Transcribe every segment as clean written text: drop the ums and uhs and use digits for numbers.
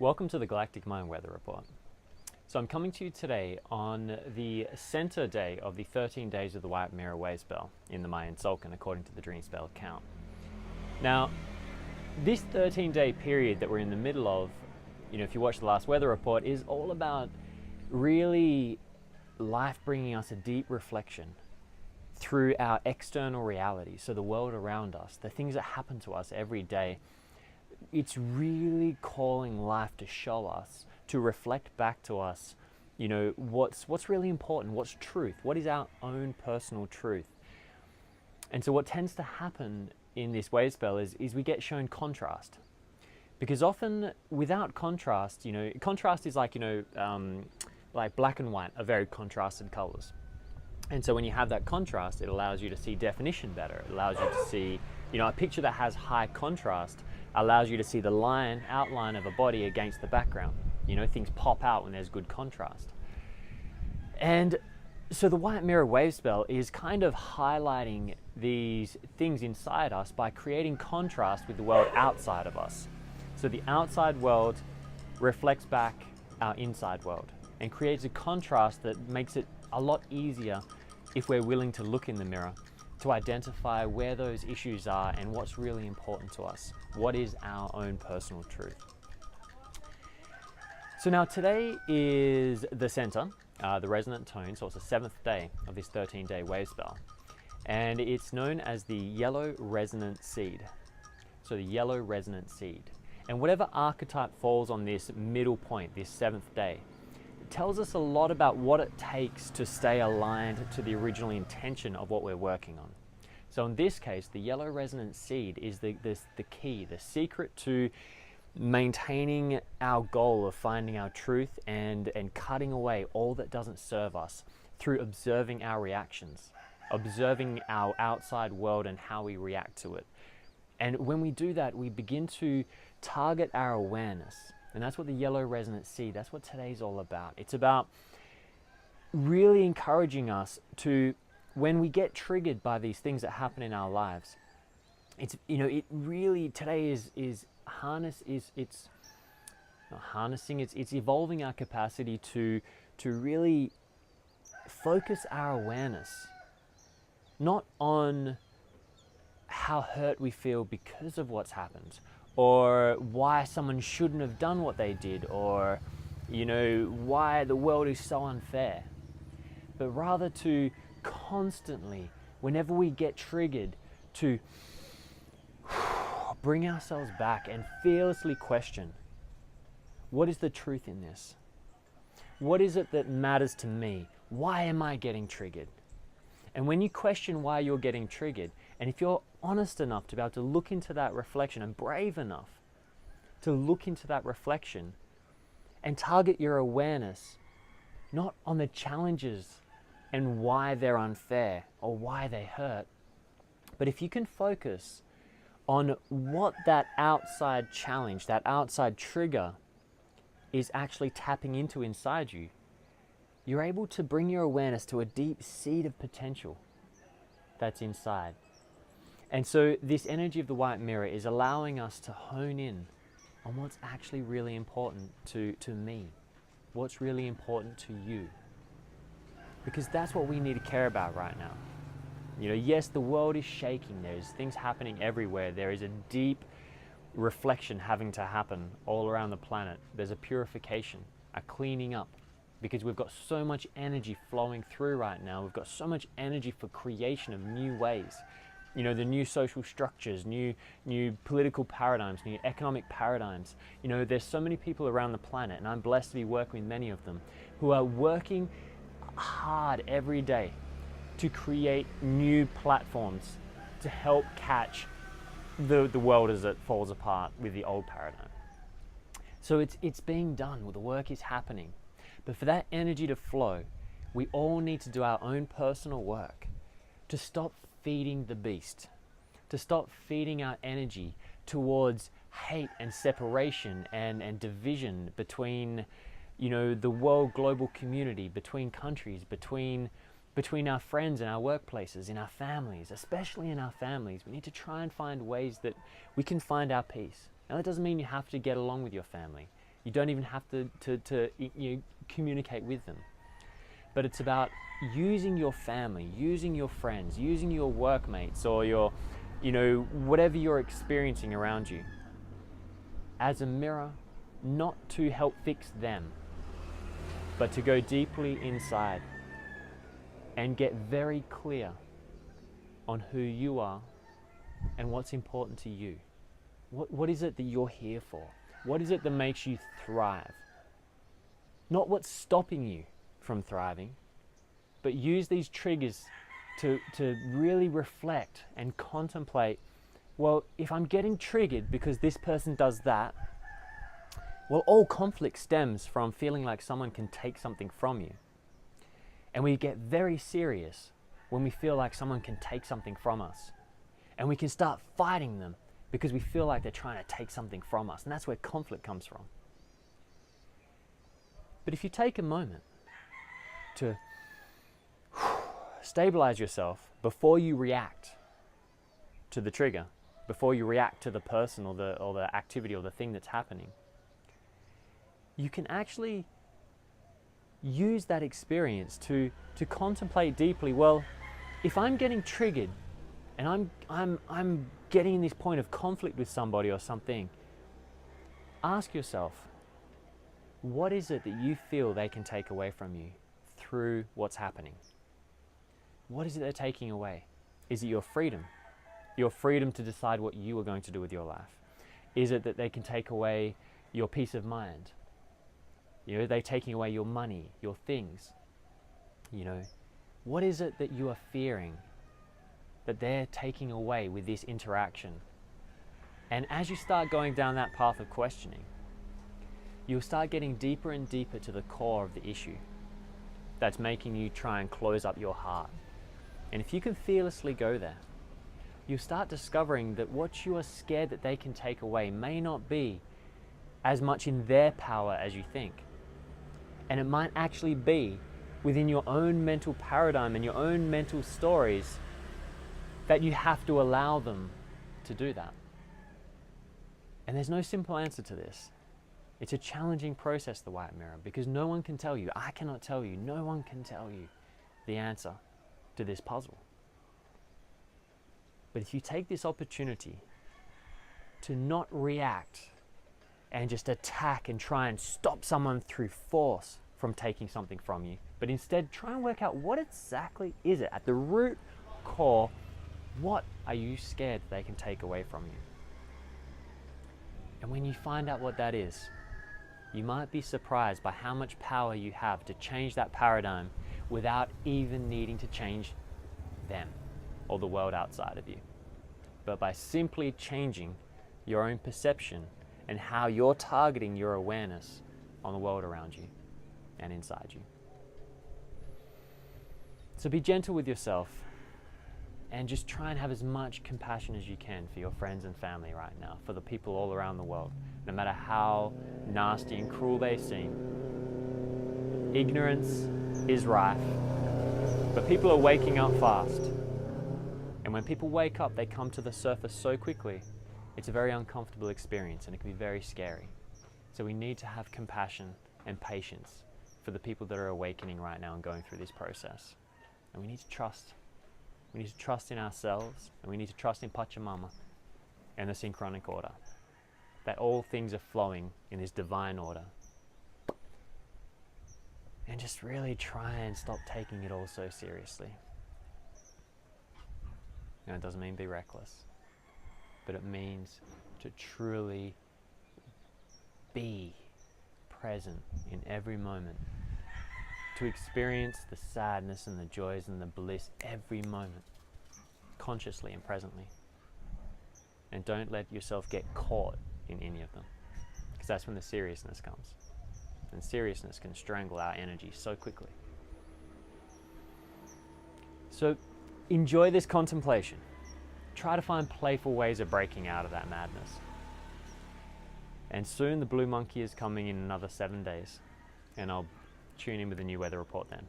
Welcome to the Galactic Mind Weather Report. So I'm coming to you today on the center day of the 13 days of the White Mid-Wavespell in the Mayan Tzolk'in, according to the Dream Spell count. Now, this 13-day period that we're in the middle of, if you watch the last weather report, is all about really life bringing us a deep reflection through our external reality, so the world around us, the things that happen to us every day. It's really calling life to show us, to reflect back to us, what's really important, what's truth, what is our own personal truth. And so what tends to happen in this wave spell is we get shown contrast. Because often without contrast, contrast is like black and white are very contrasted colors. And so when you have that contrast, it allows you to see definition better. It allows you to see, a picture that has high contrast allows you to see the outline of a body against the background. Things pop out when there's good contrast. And so the White Mirror Wave Spell is kind of highlighting these things inside us by creating contrast with the world outside of us. So the outside world reflects back our inside world and creates a contrast that makes it a lot easier, if we're willing to look in the mirror, to identify where those issues are and what's really important to us. What is our own personal truth? So now today is the center, the resonant tone, so it's the 7th day of this 13-day wave spell. And it's known as the yellow resonant seed. So the yellow resonant seed. And whatever archetype falls on this middle point, this 7th day, tells us a lot about what it takes to stay aligned to the original intention of what we're working on. So in this case, the yellow resonant seed is the key, the secret to maintaining our goal of finding our truth and cutting away all that doesn't serve us through observing our reactions, observing our outside world and how we react to it. And when we do that, we begin to target our awareness. And that's what the yellow resonant seed, that's what today's all about. It's about really encouraging us to, when we get triggered by these things that happen in our lives, it's, it really, today it's not harnessing, it's evolving our capacity to really focus our awareness, not on how hurt we feel because of what's happened, or why someone shouldn't have done what they did, or why the world is so unfair, but rather to constantly, whenever we get triggered, to bring ourselves back and fearlessly question, what is the truth in this? What is it that matters to me? Why am I getting triggered? And when you question why you're getting triggered, and if you're honest enough to be able to look into that reflection and brave enough to look into that reflection and target your awareness not on the challenges and why they're unfair or why they hurt, but if you can focus on what that outside challenge, that outside trigger is actually tapping into inside you, you're able to bring your awareness to a deep seed of potential that's inside. And so this energy of the white mirror is allowing us to hone in on what's actually really important to me, what's really important to you. Because that's what we need to care about right now. Yes, the world is shaking, there's things happening everywhere, there is a deep reflection having to happen all around the planet. There's a purification, a cleaning up, because we've got so much energy flowing through right now. We've got so much energy for creation of new ways. The new social structures, new political paradigms, new economic paradigms. There's so many people around the planet, and I'm blessed to be working with many of them, who are working hard every day to create new platforms to help catch the world as it falls apart with the old paradigm. So it's being done, the work is happening. But for that energy to flow, we all need to do our own personal work to stop feeding the beast, to stop feeding our energy towards hate and separation and division between, the world global community, between countries, between our friends and our workplaces, in our families, especially in our families. We need to try and find ways that we can find our peace. Now that doesn't mean you have to get along with your family. You don't even have to communicate with them. But it's about using your family, using your friends, using your workmates, or your, whatever you're experiencing around you as a mirror, not to help fix them, but to go deeply inside and get very clear on who you are and what's important to you. What is it that you're here for? What is it that makes you thrive? Not what's stopping you from thriving, but use these triggers to really reflect and contemplate, well, if I'm getting triggered because this person does that, well, all conflict stems from feeling like someone can take something from you. And we get very serious when we feel like someone can take something from us. And we can start fighting them because we feel like they're trying to take something from us. And that's where conflict comes from. But if you take a moment to stabilize yourself before you react to the trigger, before you react to the person or the activity or the thing that's happening, you can actually use that experience to contemplate deeply, well, if I'm getting triggered and I'm getting in this point of conflict with somebody or something, ask yourself, what is it that you feel they can take away from you through what's happening? What is it they're taking away? Is it your freedom? Your freedom to decide what you are going to do with your life? Is it that they can take away your peace of mind? They're taking away your money, your things. What is it that you are fearing that they're taking away with this interaction? And as you start going down that path of questioning, you'll start getting deeper and deeper to the core of the issue that's making you try and close up your heart. And if you can fearlessly go there, you'll start discovering that what you are scared that they can take away may not be as much in their power as you think. And it might actually be within your own mental paradigm and your own mental stories that you have to allow them to do that. And there's no simple answer to this. It's a challenging process, the white mirror, because no one can tell you, I cannot tell you, no one can tell you the answer to this puzzle. But if you take this opportunity to not react and just attack and try and stop someone through force from taking something from you, but instead try and work out what exactly is it at the root core, what are you scared they can take away from you? And when you find out what that is, you might be surprised by how much power you have to change that paradigm without even needing to change them or the world outside of you. But by simply changing your own perception and how you're targeting your awareness on the world around you and inside you. So be gentle with yourself and just try and have as much compassion as you can for your friends and family right now, for the people all around the world, no matter how nasty and cruel they seem. Ignorance is rife, but people are waking up fast. And when people wake up, they come to the surface so quickly, it's a very uncomfortable experience and it can be very scary. So we need to have compassion and patience for the people that are awakening right now and going through this process. And we need to trust. We need to trust in ourselves, and we need to trust in Pachamama and the synchronic order, that all things are flowing in this divine order. And just really try and stop taking it all so seriously. It doesn't mean be reckless, but it means to truly be present in every moment, to experience the sadness and the joys and the bliss every moment, consciously and presently. And don't let yourself get caught in any of them, because that's when the seriousness comes. And seriousness can strangle our energy so quickly. So enjoy this contemplation. Try to find playful ways of breaking out of that madness. And soon the blue monkey is coming in another 7 days, and I'll tune in with a new weather report then.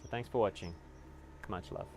So thanks for watching. Much love.